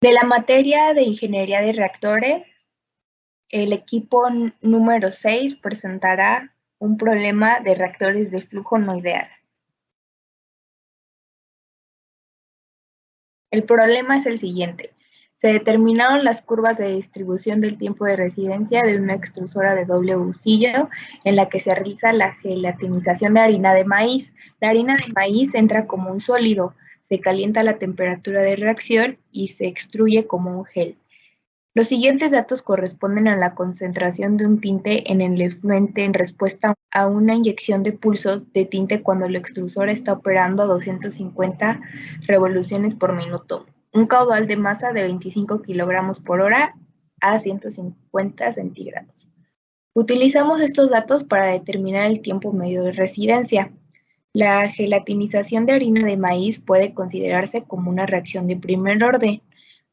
De la materia de Ingeniería de Reactores, el equipo número 6 presentará un problema de reactores de flujo no ideal. El problema es el siguiente. Se determinaron las curvas de distribución del tiempo de residencia de una extrusora de doble husillo en la que se realiza la gelatinización de harina de maíz. La harina de maíz entra como un sólido, se calienta a la temperatura de reacción y se extruye como un gel. Los siguientes datos corresponden a la concentración de un tinte en el efluente en respuesta a una inyección de pulsos de tinte cuando el extrusor está operando a 250 revoluciones por minuto. Un caudal de masa de 25 kilogramos por hora a 150 centígrados. Utilizamos estos datos para determinar el tiempo medio de residencia. La gelatinización de harina de maíz puede considerarse como una reacción de primer orden,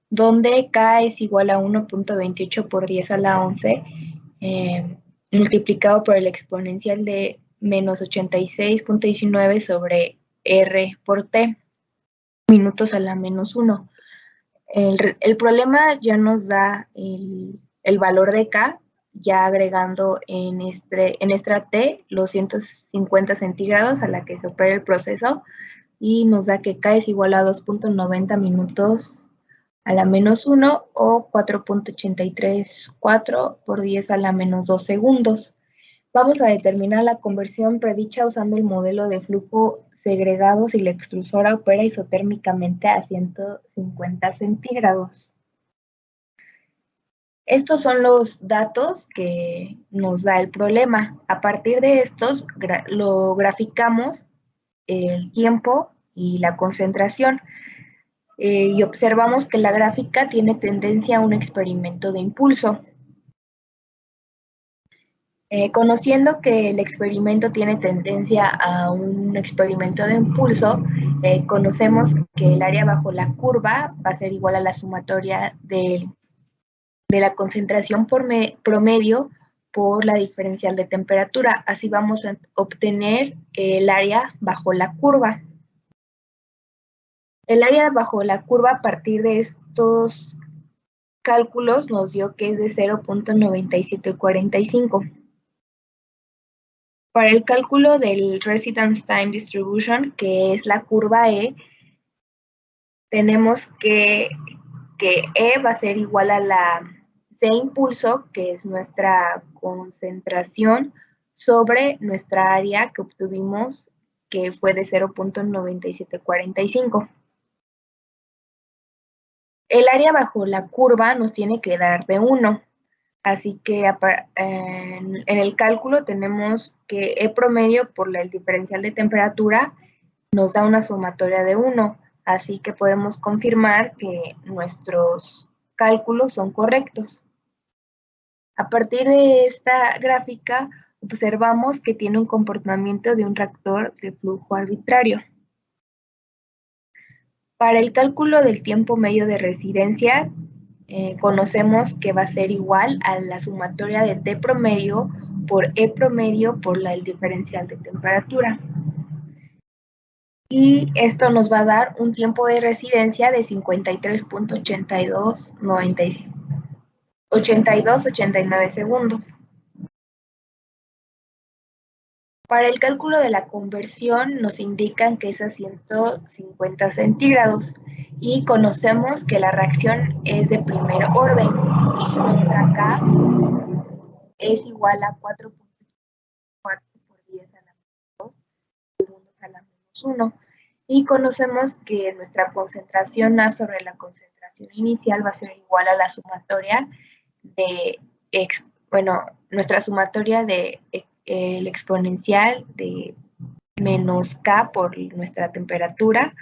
donde K es igual a 1.28 por 10 a la 11 multiplicado por el exponencial de menos 86.19 sobre R por T, minutos a la menos 1. El problema ya nos da el valor de K, ya agregando en esta T los 150 centígrados a la que se opera el proceso, y nos da que K es igual a 2.90 minutos a la menos 1 o 4.834 por 10 a la menos 2 segundos. Vamos a determinar la conversión predicha usando el modelo de flujo segregado si la extrusora opera isotérmicamente a 150 centígrados. Estos son los datos que nos da el problema. A partir de estos lo graficamos el tiempo y la concentración. Y observamos que la gráfica tiene tendencia a un experimento de impulso. Conociendo que el experimento tiene tendencia a un experimento de impulso, conocemos que el área bajo la curva va a ser igual a la sumatoria de la concentración promedio por la diferencial de temperatura. Así vamos a obtener el área bajo la curva. El área bajo la curva a partir de estos cálculos nos dio que es de 0.9745. Para el cálculo del Residence Time Distribution, que es la curva E, tenemos que E va a ser igual a la C impulso, que es nuestra concentración, sobre nuestra área que obtuvimos, que fue de 0.9745. El área bajo la curva nos tiene que dar de 1. Así que en el cálculo tenemos que E promedio por el diferencial de temperatura nos da una sumatoria de 1. Así que podemos confirmar que nuestros cálculos son correctos. A partir de esta gráfica observamos que tiene un comportamiento de un reactor de flujo arbitrario. Para el cálculo del tiempo medio de residencia, conocemos que va a ser igual a la sumatoria de T promedio por E promedio por el diferencial de temperatura. Y esto nos va a dar un tiempo de residencia de 53.8289 segundos. Para el cálculo de la conversión nos indican que es a 150 centígrados y conocemos que la reacción es de primer orden y nuestra K es igual a 4.4 por 10 a la menos 2 segundos a la menos 1. Y conocemos que nuestra concentración A sobre la concentración inicial va a ser igual a la sumatoria de, nuestra sumatoria de el exponencial de menos K por nuestra temperatura,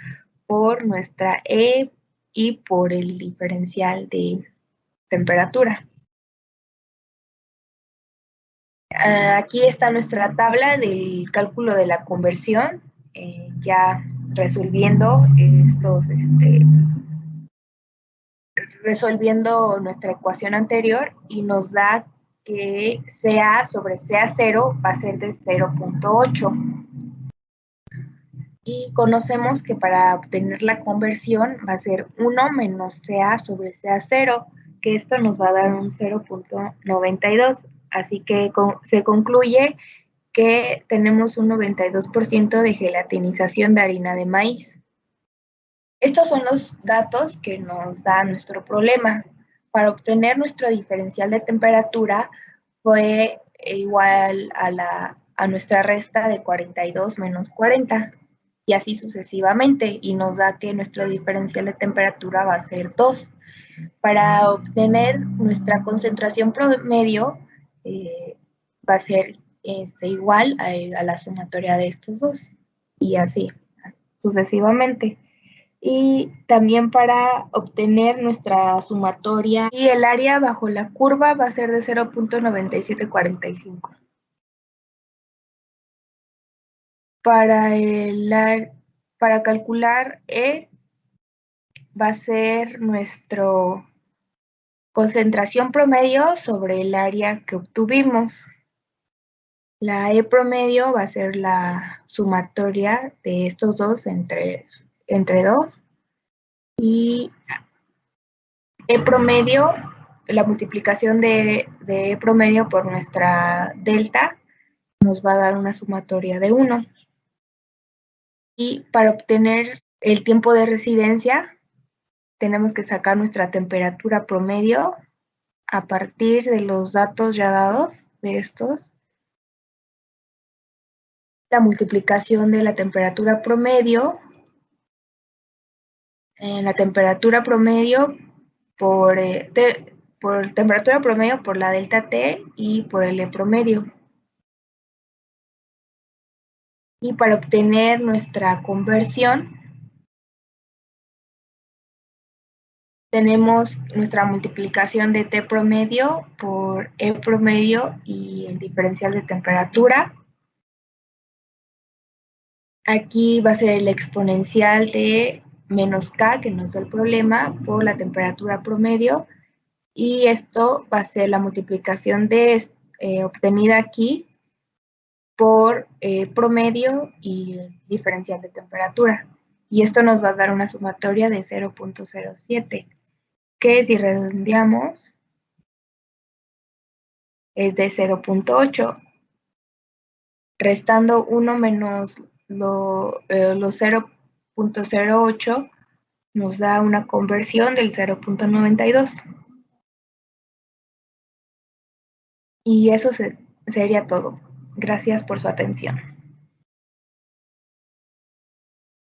por nuestra E y por el diferencial de temperatura. Aquí está nuestra tabla del cálculo de la conversión, ya resolviendo resolviendo nuestra ecuación anterior, y nos da que CA sobre CA0 va a ser de 0.8. Y conocemos que para obtener la conversión va a ser 1 menos CA sobre CA0, que esto nos va a dar un 0.92. Así que se concluye que tenemos un 92% de gelatinización de harina de maíz. Estos son los datos que nos da nuestro problema. Para obtener nuestro diferencial de temperatura fue igual a nuestra resta de 42 menos 40 y así sucesivamente, y nos da que nuestro diferencial de temperatura va a ser 2. Para obtener nuestra concentración promedio va a ser igual a la sumatoria de estos dos, y así sucesivamente. Y también para obtener nuestra sumatoria, y el área bajo la curva va a ser de 0.9745. Para calcular E va a ser nuestro concentración promedio sobre el área que obtuvimos. La E promedio va a ser la sumatoria de estos dos entre 2, y E promedio, la multiplicación de E promedio por nuestra delta nos va a dar una sumatoria de 1. Y para obtener el tiempo de residencia tenemos que sacar nuestra temperatura promedio a partir de los datos ya dados de estos. La multiplicación de la temperatura promedio en la temperatura promedio por temperatura promedio por la delta T y por el E promedio. Y para obtener nuestra conversión tenemos nuestra multiplicación de T promedio por E promedio y el diferencial de temperatura. Aquí va a ser el exponencial de menos K, que nos da el problema, por la temperatura promedio, y esto va a ser la multiplicación de obtenida aquí por promedio y el diferencial de temperatura. Y esto nos va a dar una sumatoria de 0.07, que si redondeamos es de 0.8. Restando 1 menos los 0.08 nos da una conversión del 0.92. Y eso sería todo. Gracias por su atención.